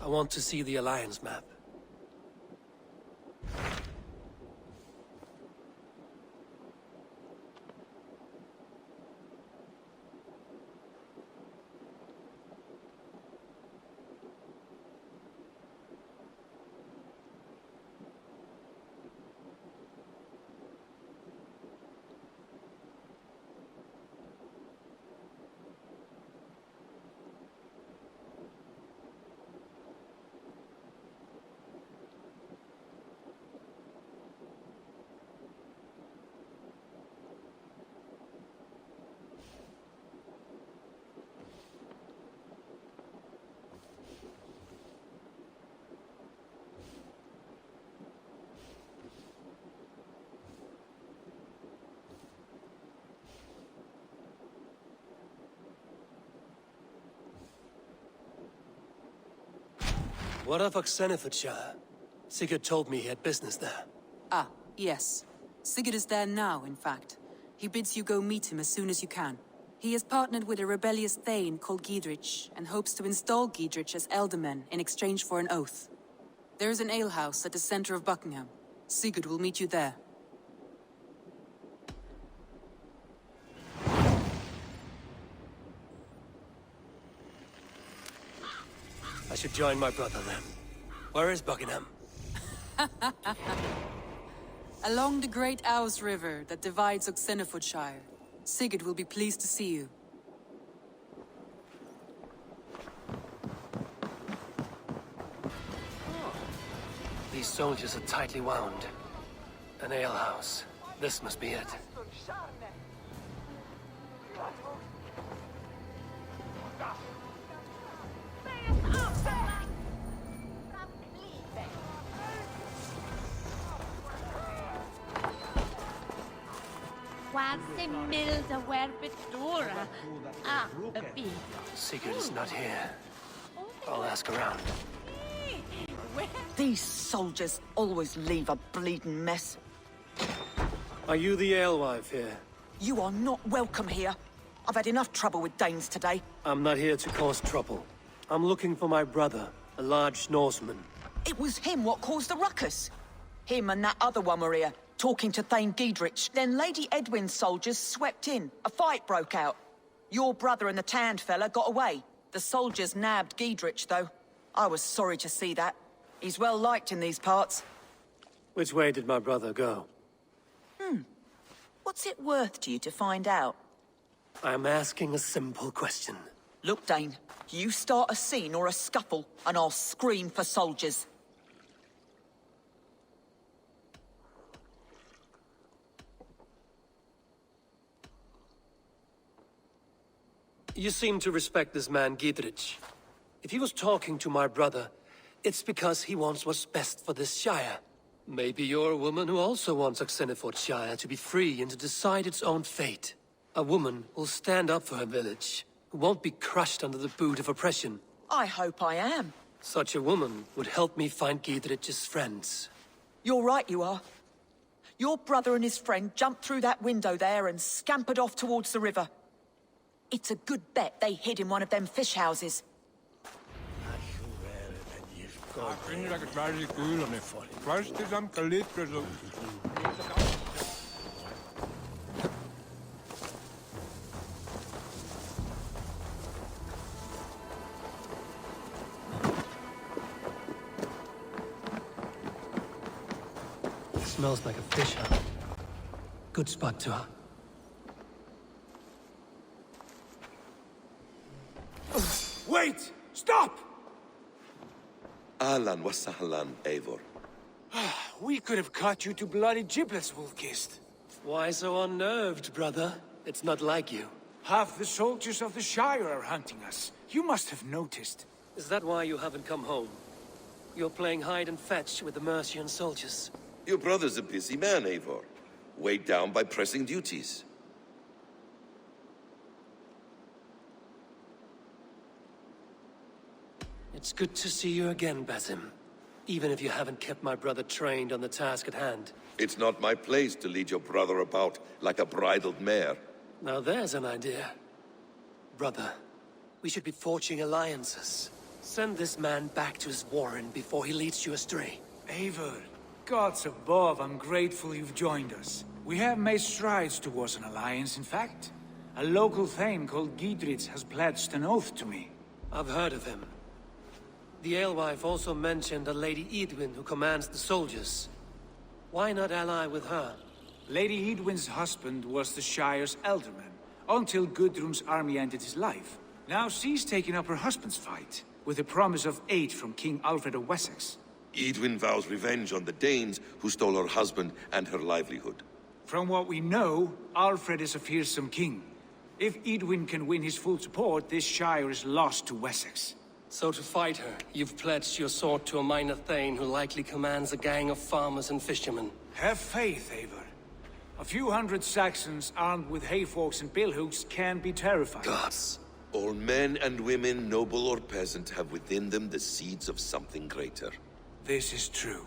want to see the Alliance map. What of Oxenfordshire? Sigurd told me he had business there. Ah, yes. Sigurd is there now, in fact. He bids you go meet him as soon as you can. He has partnered with a rebellious Thane called Giedrich, and hopes to install Giedrich as Elderman in exchange for an oath. There is an alehouse at the center of Buckingham. Sigurd will meet you there. I should join my brother then. Where is Buckingham? Along the Great Ouse River that divides Oxenfordshire. Sigurd will be pleased to see you. These soldiers are tightly wound. An alehouse. This must be it. Sigurd is not here. I'll ask around. These soldiers always leave a bleeding mess. Are you the alewife here? You are not welcome here. I've had enough trouble with Danes today. I'm not here to cause trouble. I'm looking for my brother, a large Norseman. It was him what caused the ruckus. Him and that other one were here, talking to Thane Giedrich. Then Lady Edwin's soldiers swept in. A fight broke out. Your brother and the tanned fella got away. The soldiers nabbed Giedrich, though. I was sorry to see that. He's well liked in these parts. Which way did my brother go? What's it worth to you to find out? I'm asking a simple question. Look, Dane, you start a scene or a scuffle, and I'll scream for soldiers. You seem to respect this man, Giedrich. If he was talking to my brother, it's because he wants what's best for this Shire. Maybe you're a woman who also wants Oxenfordshire to be free and to decide its own fate. A woman who'll stand up for her village, who won't be crushed under the boot of oppression. I hope I am. Such a woman would help me find Giedrich's friends. You're right, you are. Your brother and his friend jumped through that window there and scampered off towards the river. It's a good bet they hid in one of them fish houses. It smells like a fish house. Good spot to her. Wait! Stop! Ahlan wa sahlan, Eivor. We could have cut you to bloody giblets, Wolf-kissed. Why so unnerved, brother? It's not like you. Half the soldiers of the Shire are hunting us. You must have noticed. Is that why you haven't come home? You're playing hide and fetch with the Mercian soldiers. Your brother's a busy man, Eivor. Weighed down by pressing duties. It's good to see you again, Basim. Even if you haven't kept my brother trained on the task at hand. It's not my place to lead your brother about like a bridled mare. Now there's an idea. Brother, we should be forging alliances. Send this man back to his warren before he leads you astray. Eivor, gods above, I'm grateful you've joined us. We have made strides towards an alliance, in fact. A local thane called Giedrich has pledged an oath to me. I've heard of him. The alewife also mentioned a Lady Edwin who commands the soldiers. Why not ally with her? Lady Edwin's husband was the Shire's elderman, until Gudrun's army ended his life. Now she's taking up her husband's fight, with the promise of aid from King Alfred of Wessex. Edwin vows revenge on the Danes who stole her husband and her livelihood. From what we know, Alfred is a fearsome king. If Edwin can win his full support, this Shire is lost to Wessex. So to fight her, you've pledged your sword to a minor thane who likely commands a gang of farmers and fishermen. Have faith, Eivor. A few hundred Saxons armed with hayforks and billhooks can be terrifying. Gods. All men and women, noble or peasant, have within them the seeds of something greater. This is true.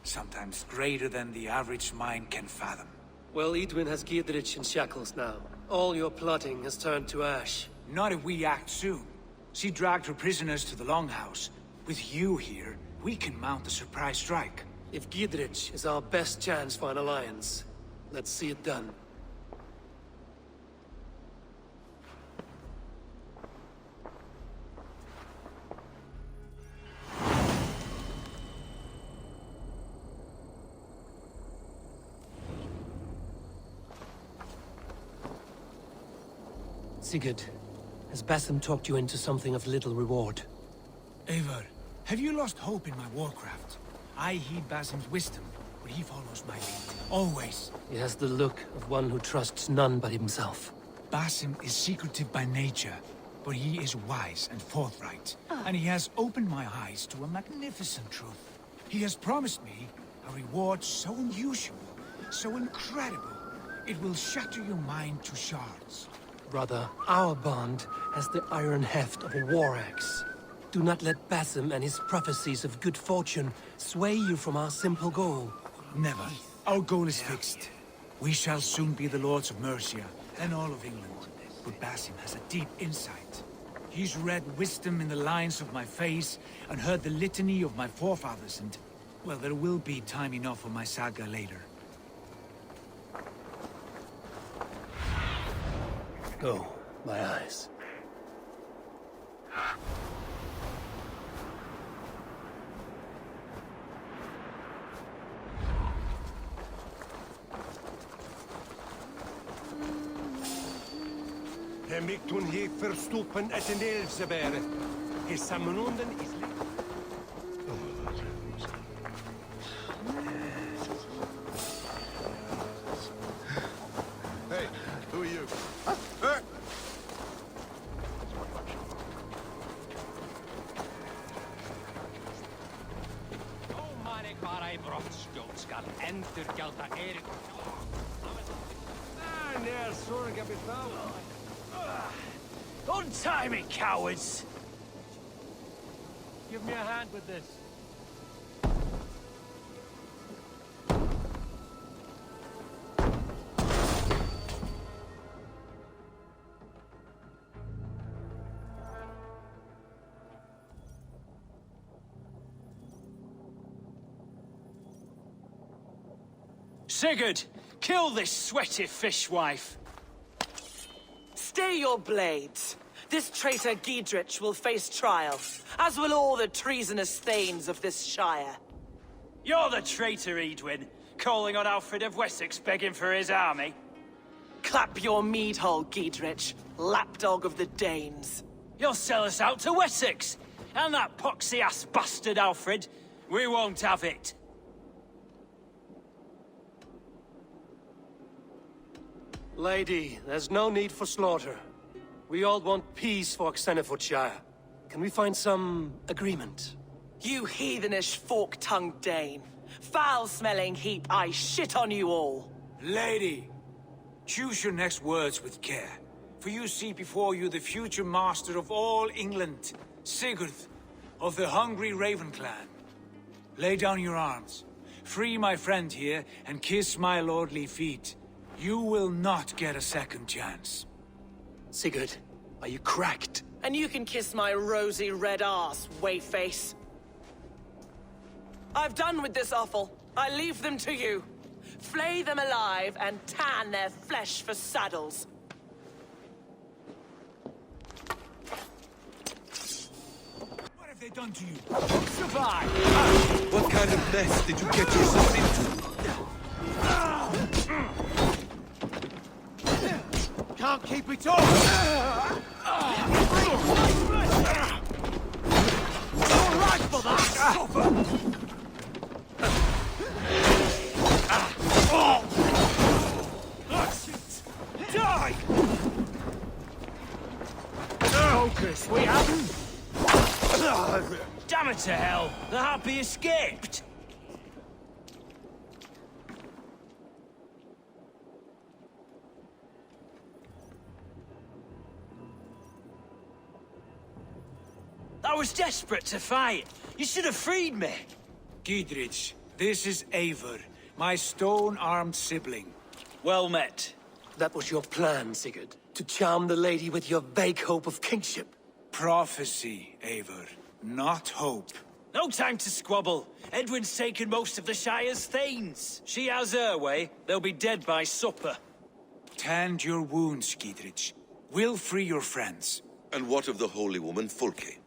Sometimes greater than the average mind can fathom. Well, Edwin has Giedrich in shackles now. All your plotting has turned to ash. Not if we act soon. She dragged her prisoners to the Longhouse. With you here, we can mount a surprise strike. If Giedrich is our best chance for an alliance, let's see it done. Sigurd, has Basim talked you into something of little reward? Eivor, have you lost hope in my warcraft? I heed Basim's wisdom, but he follows my lead. Always. He has the look of one who trusts none but himself. Basim is secretive by nature, but he is wise and forthright. And he has opened my eyes to a magnificent truth. He has promised me a reward so unusual, so incredible, it will shatter your mind to shards. Brother, our bond has the iron heft of a war axe. Do not let Basim and his prophecies of good fortune sway you from our simple goal. Never. Our goal is fixed. We shall soon be the lords of Mercia, and all of England. But Basim has a deep insight. He's read wisdom in the lines of my face, and heard the litany of my forefathers, and... well, there will be time enough for my saga later. Go, my eyes. Hem ik toen hier verstoepen uit de Neelse beren. Is samenunden is... Hey, who are you? Ómanig var ei brottskjótt skal endurgjalda Eirík. Nee, sorry, kapitaal. Untie me, cowards! Give me a hand with this. Sigurd, kill this sweaty fishwife. Stay your blades. This traitor Giedrich will face trial, as will all the treasonous thanes of this shire. You're the traitor, Edwin, calling on Alfred of Wessex begging for his army. Clap your mead hole, Giedrich, lapdog of the Danes. You'll sell us out to Wessex, and that poxy-ass bastard Alfred. We won't have it. Lady, there's no need for slaughter. We all want peace for Xenefootshire. Can we find some agreement? You heathenish fork-tongued Dane. Foul-smelling heap, I shit on you all. Lady, choose your next words with care. For you see before you the future master of all England, Sigurd, of the hungry Raven clan. Lay down your arms. Free my friend here, and kiss my lordly feet. You will not get a second chance. Sigurd, are you cracked? And you can kiss my rosy red ass, wayface. I've done with this offal. I leave them to you. Flay them alive and tan their flesh for saddles. What have they done to you? Survive! What kind of mess did you get yourself into? Can't keep it up! All right for that! Die! Focus, we haven't. Damn it to hell! The Happy escaped! I was desperate to fight. You should have freed me. Giedrich, this is Eivor, my stone-armed sibling. Well met. That was your plan, Sigurd. To charm the lady with your vague hope of kingship. Prophecy, Eivor, not hope. No time to squabble. Edwin's taken most of the Shire's thanes. She has her way. They'll be dead by supper. Tend your wounds, Giedrich. We'll free your friends. And what of the holy woman Fulke?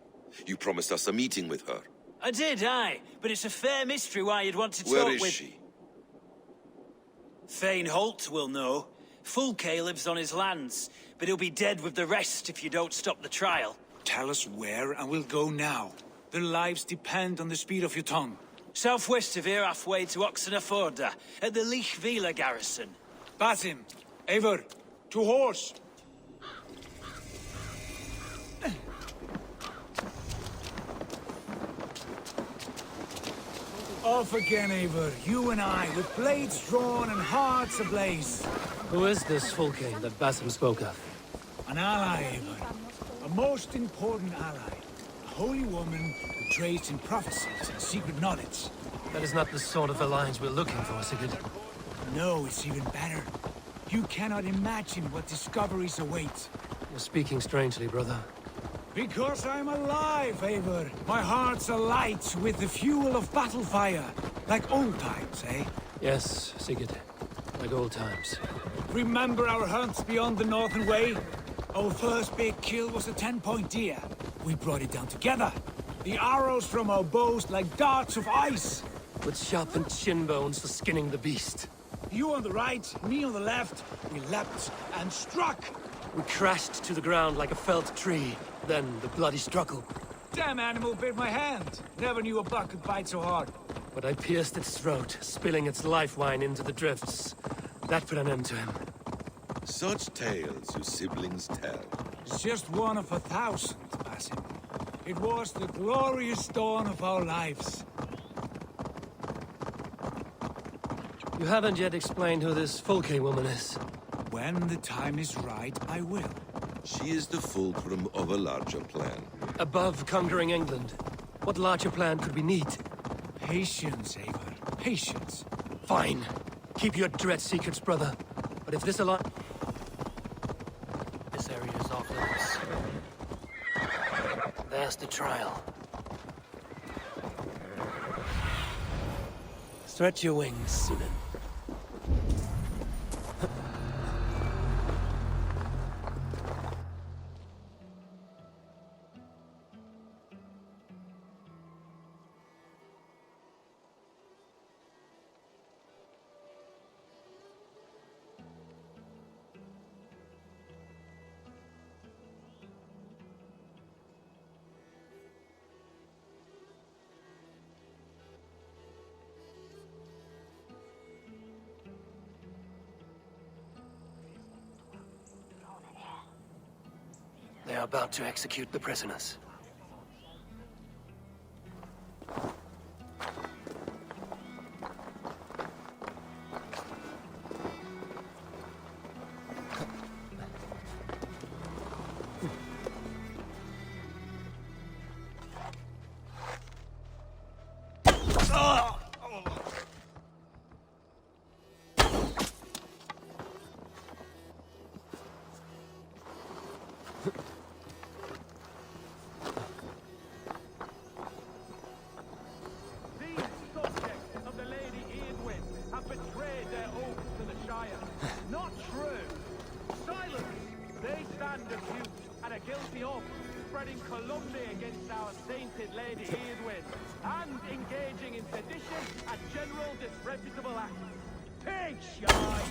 You promised us a meeting with her. I did, aye. But it's a fair mystery why you'd want to talk Where with... is she? Thane Holt will know. Fulke lives on his lands, but he'll be dead with the rest if you don't stop the trial. Tell us where, and we'll go now. Their lives depend on the speed of your tongue. Southwest of here, halfway to Oxenaforda, at the Lichvila garrison. Basim, Eivor, to horse! Off again, Eivor. You and I, with blades drawn and hearts ablaze. Who is this Fulke that Basim spoke of? An ally, Eivor. A most important ally. A holy woman who trades in prophecies and secret knowledge. That is not the sort of alliance we're looking for, Sigurd. No, it's even better. You cannot imagine what discoveries await. You're speaking strangely, brother. Because I'm alive, Eivor. My heart's alight with the fuel of battle fire. Like old times, eh? Yes, Sigurd. Like old times. Remember our hunts beyond the Northern Way? Our first big kill was a 10-point deer. We brought it down together. The arrows from our bows like darts of ice. With sharpened shin bones for skinning the beast. You on the right, me on the left. We leapt and struck. We crashed to the ground like a felled tree. Then the bloody struggle. Damn animal bit my hand. Never knew a buck could bite so hard. But I pierced its throat, spilling its life wine into the drifts. That put an end to him. Such tales your siblings tell. It's just one of 1,000, Basim. It was the glorious dawn of our lives. You haven't yet explained who this Fulke woman is. When the time is right, I will. She is the fulcrum of a larger plan. Above conquering England, what larger plan could we need? Patience, Eivor. Patience. Fine. Keep your dread secrets, brother. But if this alliance... This area is off limits. There's the trial. Stretch your wings, Sinan. They are about to execute the prisoners. true. Silence! They stand accused and are guilty of spreading calumny against our sainted Lady Eadwyn and engaging in sedition and general disreputable acts. Pig shy!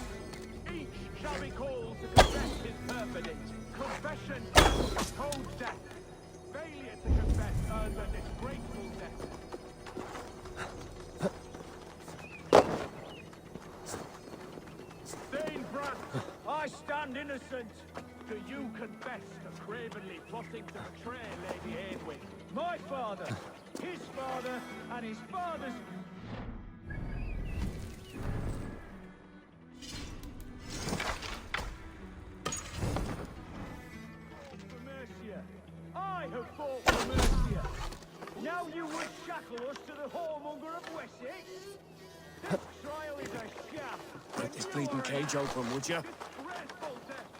Each shall be called to confess his perfidy. Confession codes death. Failure to confess earns a disgraceful death. Thane Brand, I stand innocent. Do you confess to cravenly plotting to betray Lady Eadwyn? My father, his father, and his father's... For Mercia. I have fought for Mercia. Now you would shackle us to the whoremonger of Wessex? This trial is a sham. Get this bleeding cage open, would you? Disgraceful death.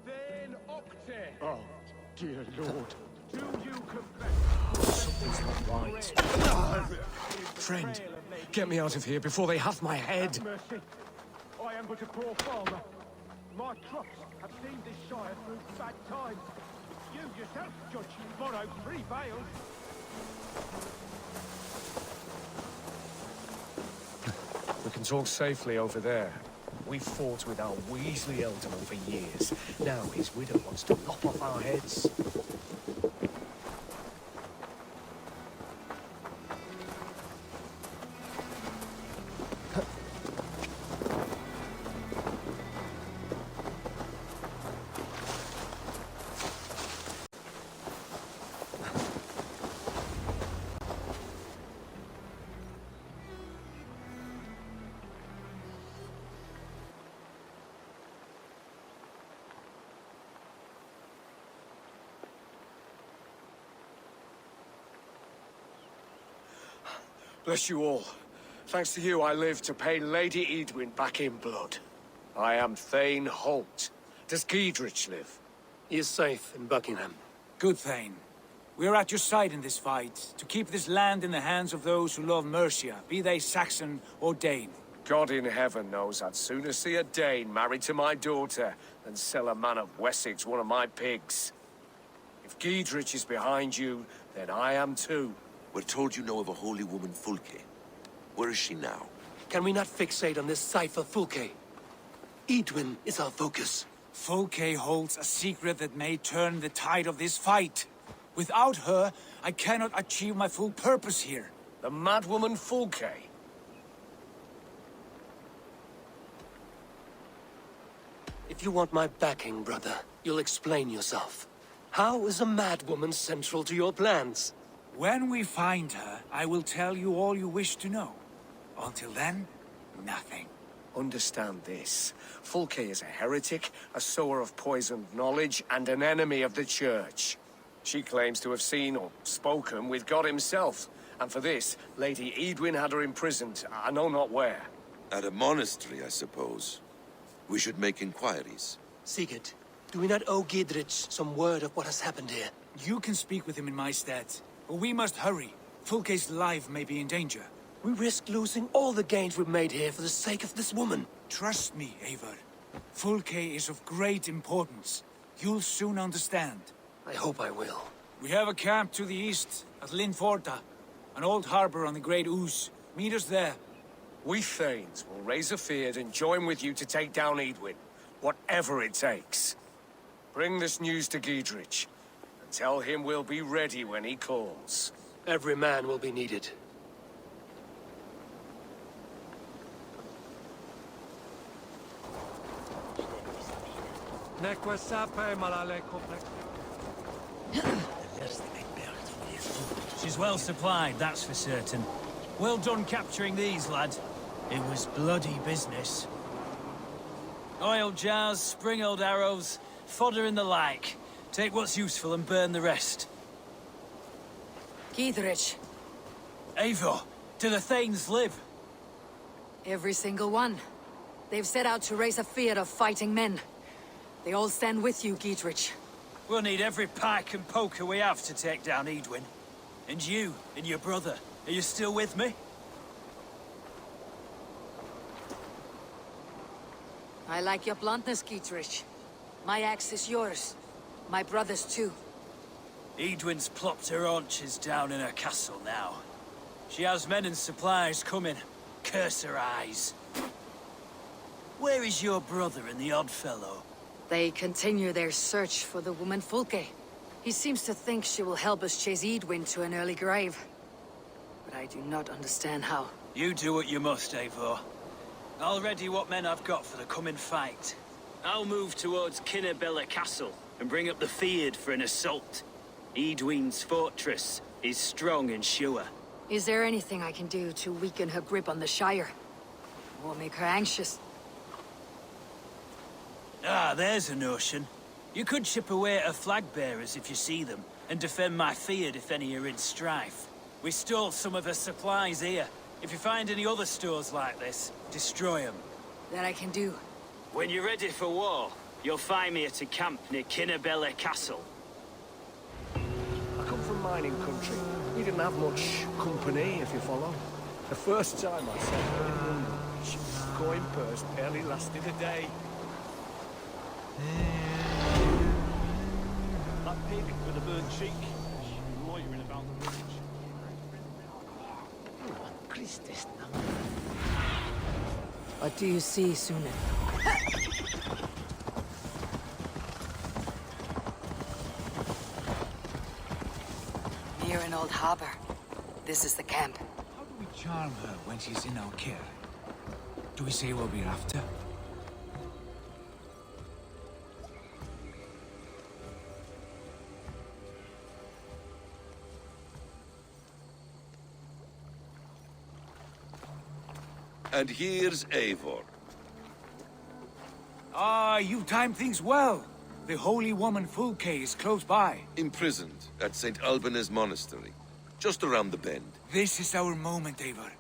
Thane Octe. Oh, dear Lord. Do you confess? Something's not right. Friend, get me out of here before they have my head. Have mercy. I am but a poor farmer. My crops have seen this shire through bad times. You yourself, Judge, borrowed 3 bales. We can talk safely over there. We fought with our Weasley Alderman for years. Now his widow wants to lop off our heads. Bless you all. Thanks to you, I live to pay Lady Eadwyn back in blood. I am Thane Holt. Does Giedrich live? He is safe in Buckingham. Good, Thane. We are at your side in this fight, to keep this land in the hands of those who love Mercia, be they Saxon or Dane. God in heaven knows I'd sooner see a Dane married to my daughter than sell a man of Wessex one of my pigs. If Giedrich is behind you, then I am too. We're told you know of a holy woman, Fulke. Where is she now? Can we not fixate on this cipher, Fulke? Eadwyn is our focus. Fulke holds a secret that may turn the tide of this fight. Without her, I cannot achieve my full purpose here. The madwoman Fulke. If you want my backing, brother, you'll explain yourself. How is a madwoman central to your plans? When we find her, I will tell you all you wish to know. Until then, nothing. Understand this. Fulke is a heretic, a sower of poisoned knowledge, and an enemy of the Church. She claims to have seen or spoken with God himself. And for this, Lady Eadwyn had her imprisoned, I know not where. At a monastery, I suppose. We should make inquiries. Sigurd, do we not owe Giedrich some word of what has happened here? You can speak with him in my stead. But we must hurry. Fulke's life may be in danger. We risk losing all the gains we've made here for the sake of this woman. Trust me, Eivor. Fulke is of great importance. You'll soon understand. I hope I will. We have a camp to the east, at Linforta. An old harbor on the Great Ouse. Meet us there. We Thanes will raise a feard and join with you to take down Eadwyn, whatever it takes. Bring this news to Giedrich, and tell him we'll be ready when he calls. Every man will be needed. She's well supplied, that's for certain. Well done capturing these, lad. It was bloody business. Oil jars, spring-old arrows, fodder and the like. Take what's useful and burn the rest. Giedrich. Eivor, do the Thanes live? Every single one. They've set out to raise a fear of fighting men. They all stand with you, Giedrich. We'll need every pike and poker we have to take down Edwin. And you, and your brother, are you still with me? I like your bluntness, Giedrich. My axe is yours. My brother's too. Edwin's plopped her haunches down in her castle now. She has men and supplies coming. Curse her eyes. Where is your brother and the odd fellow? They continue their search for the woman Fulke. He seems to think she will help us chase Edwin to an early grave. But I do not understand how. You do what you must, Eivor. I'll ready what men I've got for the coming fight. I'll move towards Kinnabella Castle and bring up the Fyrd for an assault. Edwin's fortress is strong and sure. Is there anything I can do to weaken her grip on the Shire? Or make her anxious? Ah, there's a notion. You could chip away at her flag-bearers if you see them, and defend my Fyrd if any are in strife. We stole some of her supplies here. If you find any other stores like this, destroy them. That I can do. When you're ready for war, you'll find me at a camp near Kinnabella Castle. I come from mining country. We didn't have much company, if you follow. The first time I set foot in London, coin purse barely lasted a day. That pig with a burnt cheek. Loitering about the village. What do you see, Sunan? Near an old harbor. This is the camp. How do we charm her when she's in our care? Do we say what we're after? And here's Eivor. Ah, you timed things well. The holy woman Fulke is close by. Imprisoned at St. Alban's Monastery, just around the bend. This is our moment, Eivor.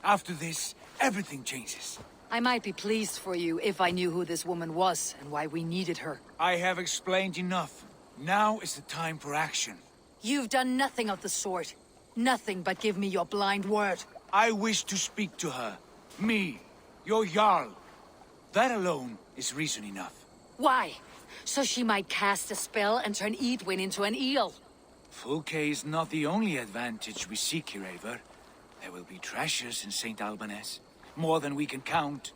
After this, everything changes. I might be pleased for you if I knew who this woman was and why we needed her. I have explained enough. Now is the time for action. You've done nothing of the sort. Nothing but give me your blind word. I wish to speak to her. Me, your Jarl. That alone is reason enough. Why? So she might cast a spell and turn Edwin into an eel. Fulke is not the only advantage we seek here, Eivor. There will be treasures in St. Alban's. More than we can count.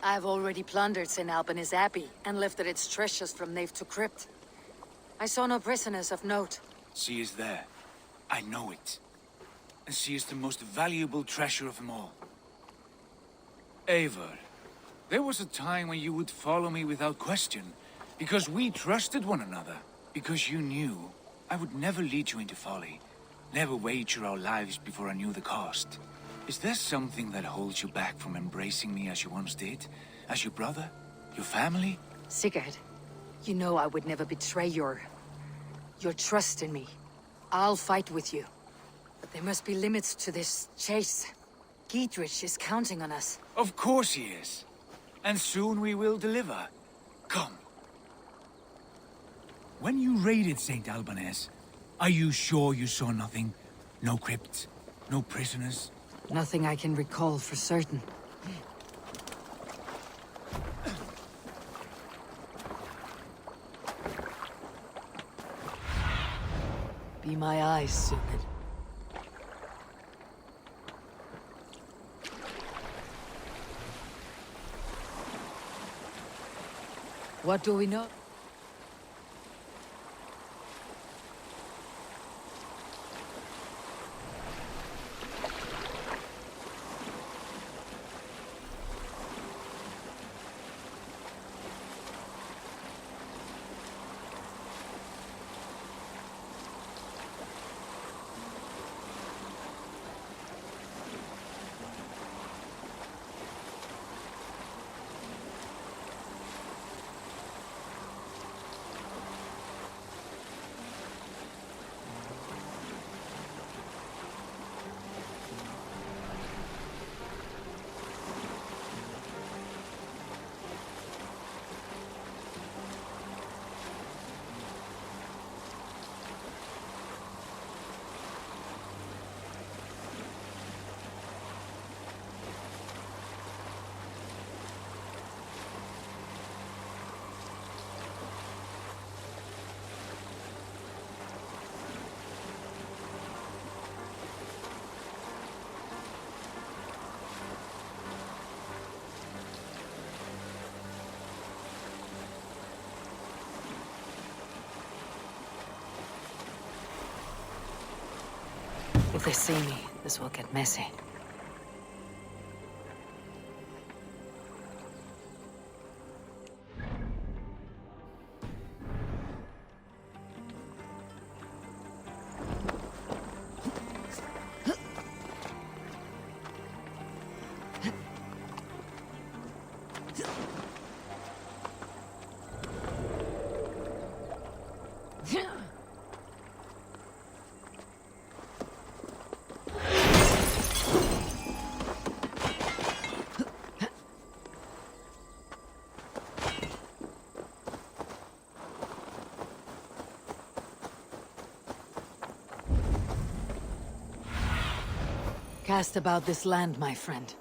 I've already plundered St. Alban's Abbey and lifted its treasures from nave to crypt. I saw no prisoners of note. She is there. I know it. And she is the most valuable treasure of them all. Eivor, there was a time when you would follow me without question, because we trusted one another, because you knew I would never lead you into folly, never wager our lives before I knew the cost. Is there something that holds you back from embracing me as you once did? As your brother? Your family? Sigurd, you know I would never betray your trust in me. I'll fight with you. But there must be limits to this chase. Giedrich is counting on us. Of course he is. And soon we will deliver. Come. When you raided St. Alban's, are you sure you saw nothing? No crypts? No prisoners? Nothing I can recall for certain. Be my eyes, Sigurd. What do we know? If they see me, this will get messy. Cast about this land, my friend.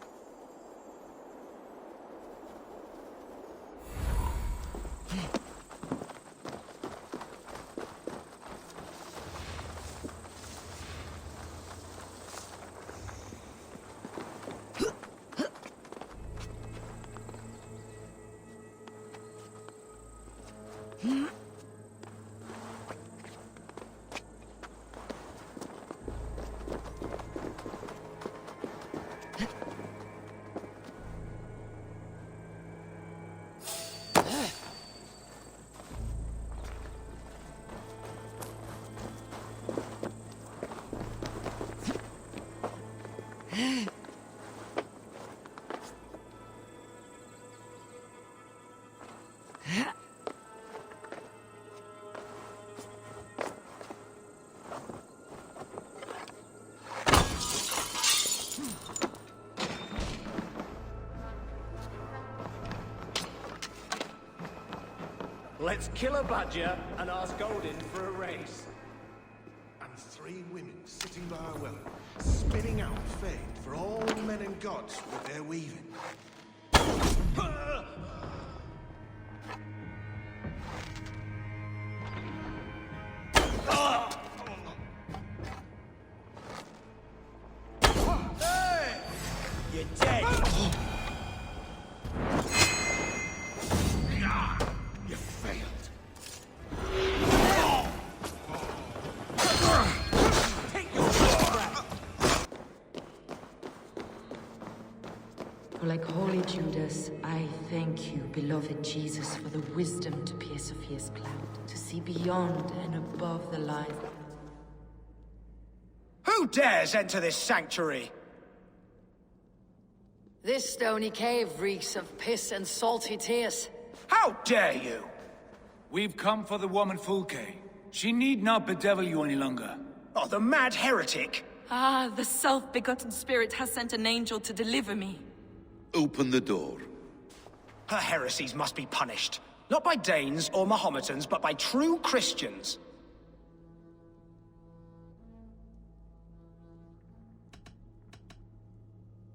Let's kill a badger and ask Odin for a race. And 3 women sitting by our well, spinning out fate for all men and gods with their weaving. Hey! You're dead! You failed. Like holy Judas, I thank you, beloved Jesus, for the wisdom to pierce Sophia's cloud, to see beyond and above the lies. Who dares enter this sanctuary? This stony cave reeks of piss and salty tears. How dare you? We've come for the woman Fulke. She need not bedevil you any longer. Oh, the mad heretic! Ah, the self-begotten spirit has sent an angel to deliver me. Open the door. Her heresies must be punished. Not by Danes or Mahometans, but by true Christians.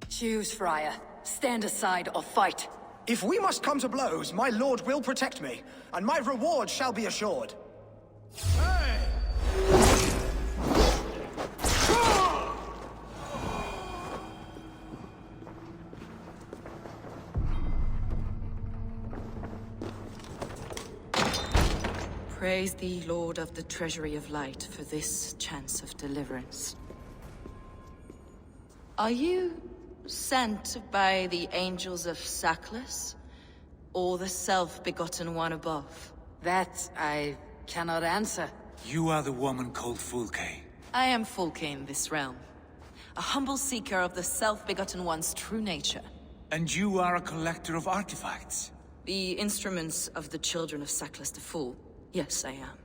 Choose, Friar. Stand aside or fight. If we must come to blows, my lord will protect me, and my reward shall be assured. Praise thee, Lord of the Treasury of Light, for this chance of deliverance. Are you sent by the angels of Saklas, or the self-begotten one above? That I cannot answer. You are the woman called Fulke. I am Fulke in this realm, a humble seeker of the self-begotten one's true nature. And you are a collector of artifacts. The instruments of the children of Saklas the Fool. Yes, I am.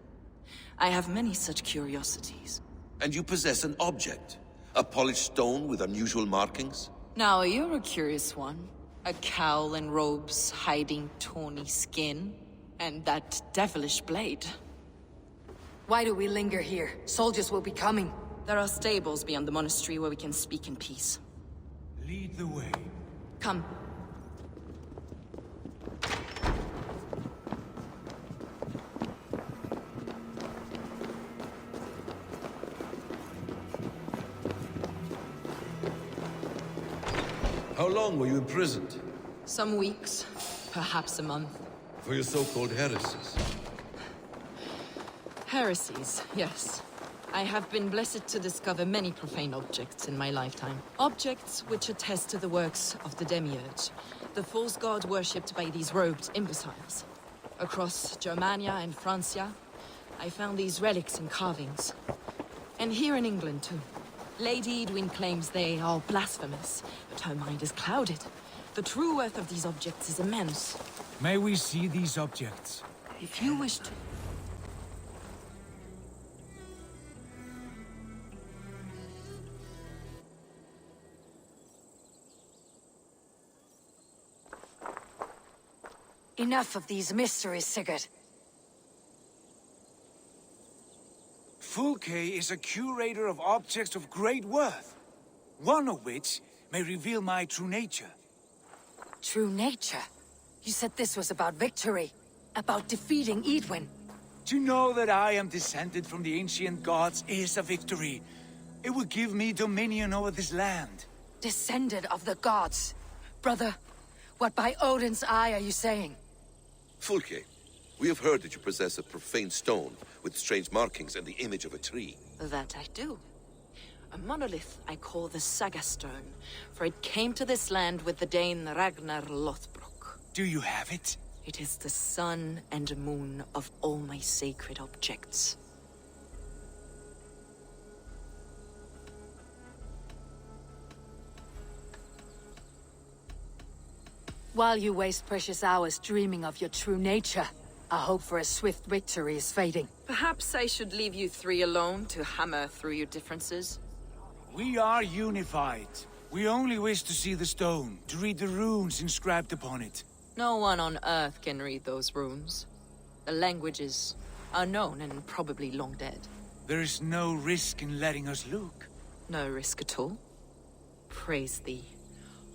I have many such curiosities. And you possess an object? A polished stone with unusual markings? Now, you're a curious one. A cowl and robes hiding tawny skin. And that devilish blade. Why do we linger here? Soldiers will be coming. There are stables beyond the monastery where we can speak in peace. Lead the way. Come. How long were you imprisoned? Some weeks, perhaps a month. For your so-called heresies? Heresies, yes. I have been blessed to discover many profane objects in my lifetime. Objects which attest to the works of the Demiurge, the false god worshipped by these robed imbeciles. Across Germania and Francia, I found these relics and carvings. And here in England, too. Lady Edwin claims they are blasphemous, but her mind is clouded. The true worth of these objects is immense. May we see these objects? If you wish to... Enough of these mysteries, Sigurd. Fulke is a curator of objects of great worth, one of which may reveal my true nature. True nature? You said this was about victory, about defeating Edwin. To know that I am descended from the ancient gods is a victory. It will give me dominion over this land. Descended of the gods. Brother, what by Odin's eye are you saying? Fulke, we have heard that you possess a profane stone with strange markings and the image of a tree. That I do. A monolith I call the Saga Stone, for it came to this land with the Dane Ragnar Lothbrok. Do you have it? It is the sun and moon of all my sacred objects. While you waste precious hours dreaming of your true nature, our hope for a swift victory is fading. Perhaps I should leave you three alone to hammer through your differences? We are unified. We only wish to see the stone, to read the runes inscribed upon it. No one on Earth can read those runes. The languages are known and probably long dead. There is no risk in letting us look. No risk at all. Praise thee,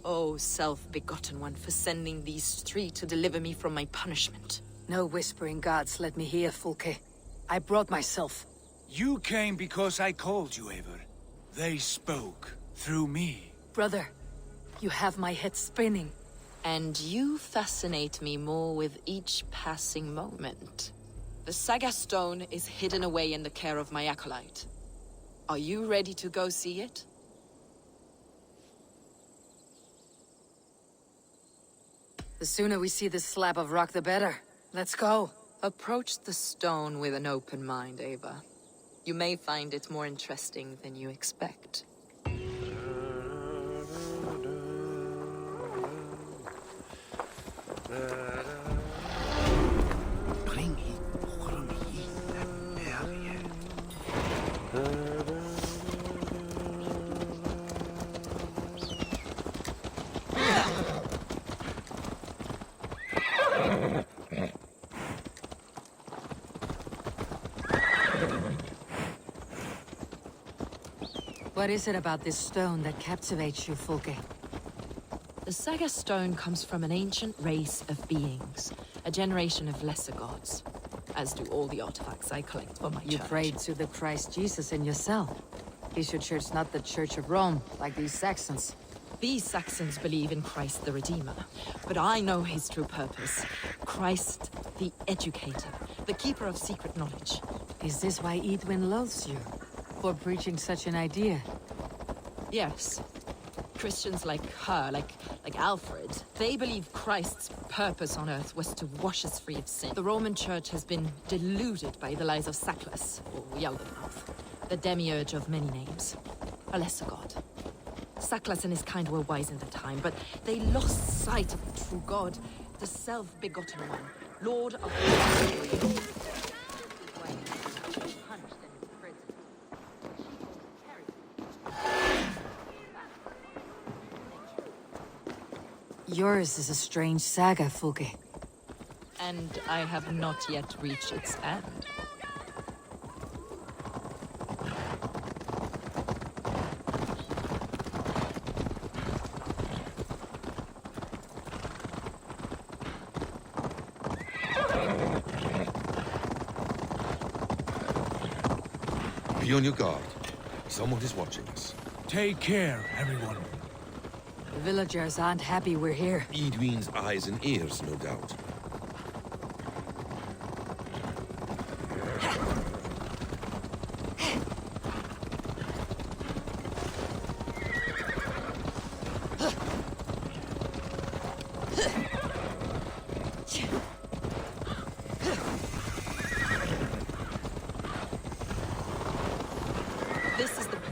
O self-begotten one, for sending these three to deliver me from my punishment. No whispering gods let me hear, Fulke. I brought myself. You came because I called you, Eivor. They spoke through me. Brother, you have my head spinning. And you fascinate me more with each passing moment. The Saga Stone is hidden away in the care of my acolyte. Are you ready to go see it? The sooner we see this slab of rock, the better. Let's go. Approach the stone with an open mind, Ava. You may find it more interesting than you expect. What is it about this stone that captivates you, Fulke? The Saga Stone comes from an ancient race of beings, a generation of lesser gods, as do all the artifacts I collect for my church. You prayed to the Christ Jesus in your cell. Is your church not the Church of Rome, like these Saxons? These Saxons believe in Christ the Redeemer, but I know his true purpose. Christ the Educator, the keeper of secret knowledge. Is this why Edwin loathes you? For preaching such an idea? Yes. Christians like her, like Alfred, they believe Christ's purpose on earth was to wash us free of sin. The Roman Church has been deluded by the lies of Saklas, or Yaldabaoth, the demiurge of many names, a lesser god. Saklas and his kind were wise in their time, but they lost sight of the true god, the self-begotten one, Lord of the Yours is a strange saga, Fulke. And I have not yet reached its end. Be on your guard. Someone is watching us. Take care, everyone. The villagers aren't happy we're here. Edwin's eyes and ears, no doubt.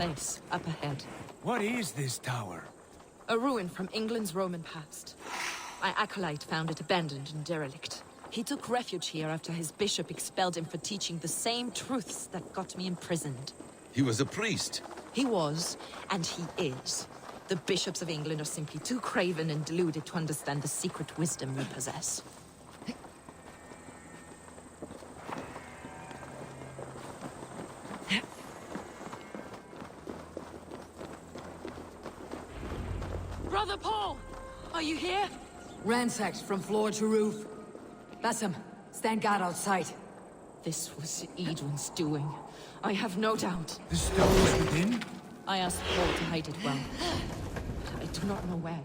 place, up ahead. What is this tower? A ruin from England's Roman past. My acolyte found it abandoned and derelict. He took refuge here after his bishop expelled him for teaching the same truths that got me imprisoned. He was a priest. He was, and he is. The bishops of England are simply too craven and deluded to understand the secret wisdom we possess. Brother Paul! Are you here? Ransacked from floor to roof. Basim, stand guard outside. This was Edwin's doing. I have no doubt. The stone is within? I asked Paul to hide it well. But I do not know where.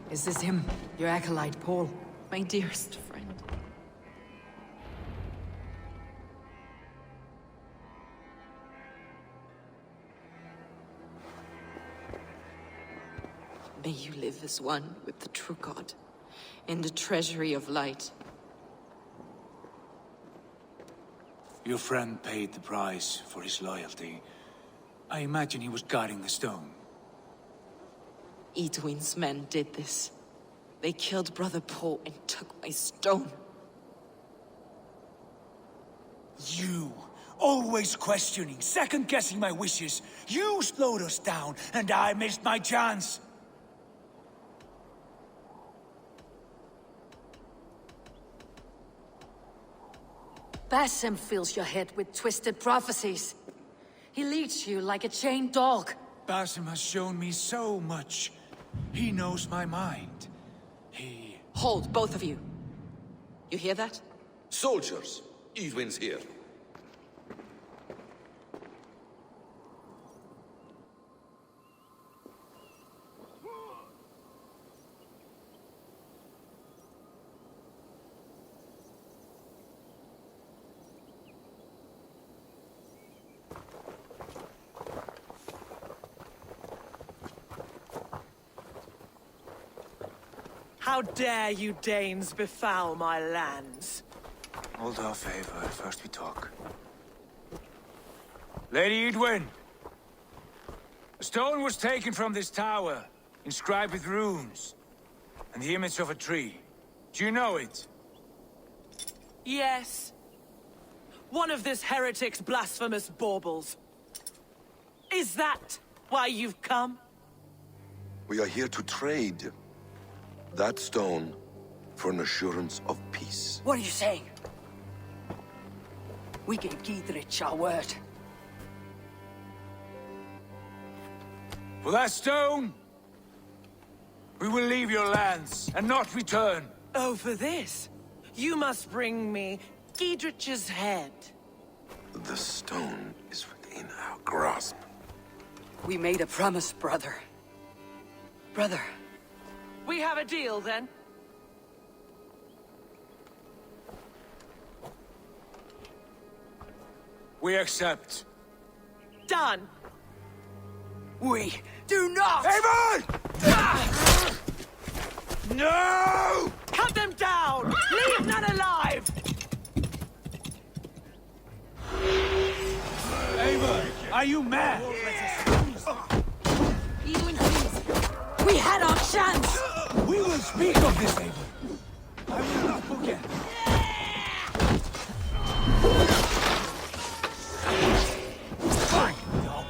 Is this him, your acolyte, Paul? My dearest friend. May you live as one with the true God, in the treasury of light. Your friend paid the price for his loyalty. I imagine he was guarding the stone. Edwin's men did this. They killed Brother Paul and took my stone. You! Always questioning, second-guessing my wishes. You slowed us down, and I missed my chance. Basim fills your head with twisted prophecies. He leads you like a chained dog. Basim has shown me so much. He knows my mind. He... Hold, both of you. You hear that? Soldiers! Edwin's here. How dare you Danes befoul my lands? Hold off, Eivor. First we talk. Lady Edwin! A stone was taken from this tower, inscribed with runes, and the image of a tree. Do you know it? Yes. One of this heretic's blasphemous baubles. Is that why you've come? We are here to trade that stone for an assurance of peace. What are you saying? We gave Giedrich our word. For that stone, we will leave your lands and not return. Oh, for this? You must bring me Giedrich's head. The stone is within our grasp. We made a promise, brother. Brother. We have a deal, then? We accept. Done! We do not! Eivor! No! Cut them down! Leave none alive! Eivor, are you mad? Edwin, please. We had our chance! We will speak of this, Eivor. I will not forget. Fine, dog.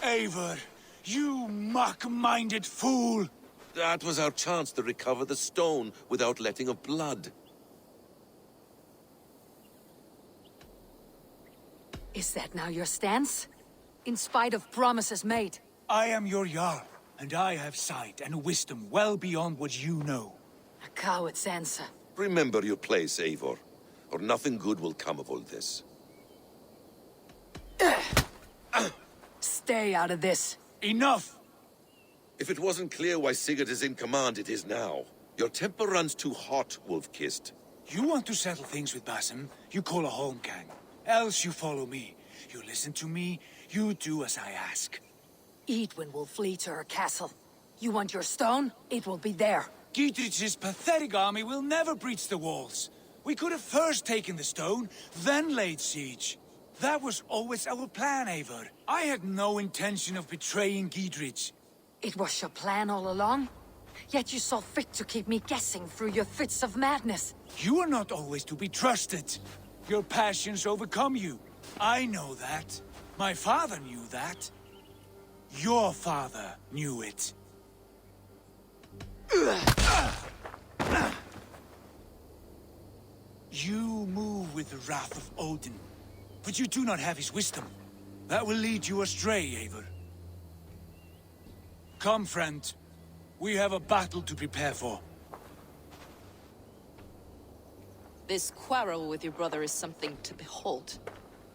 Eivor, you mock-minded fool! That was our chance to recover the stone without letting of blood. Is that now your stance? In spite of promises made? I am your Jarl, and I have sight and wisdom well beyond what you know. A coward's answer. Remember your place, Eivor, or nothing good will come of all this. Stay out of this. Enough! If it wasn't clear why Sigurd is in command, it is now. Your temper runs too hot, Wolf-Kissed. You want to settle things with Basim, you call a holmgang. Else you follow me. You listen to me, you do as I ask. Edwin will flee to her castle. You want your stone? It will be there. Giedrich's pathetic army will never breach the walls. We could have first taken the stone, then laid siege. That was always our plan, Eivor. I had no intention of betraying Giedrich. It was your plan all along? Yet you saw fit to keep me guessing through your fits of madness. You are not always to be trusted. Your passions overcome you. I know that. My father knew that. Your father knew it. You move with the wrath of Odin, but you do not have his wisdom. That will lead you astray, Eivor. Come, friend. We have a battle to prepare for. This quarrel with your brother is something to behold.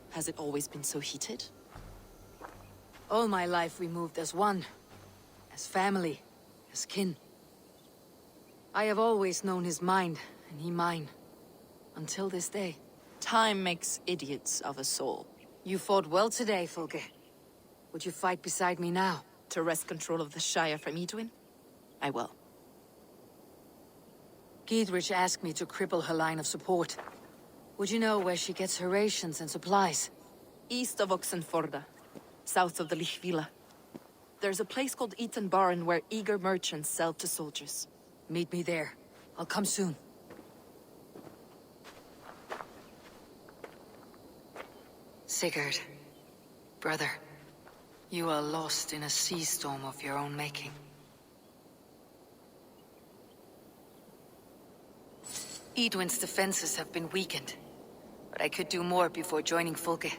Has it always been so heated? All my life we moved as one. As family. As kin. I have always known his mind, and he mine. Until this day. Time makes idiots of us all. You fought well today, Fulke. Would you fight beside me now? To wrest control of the Shire from Edwin? I will. Giedrich asked me to cripple her line of support. Would you know where she gets her rations and supplies? East of Oxenforda, south of the Lichvila. There's a place called Eaton Barn where eager merchants sell to soldiers. Meet me there. I'll come soon. Sigurd, brother, you are lost in a sea storm of your own making. Edwin's defenses have been weakened, but I could do more before joining Fulke.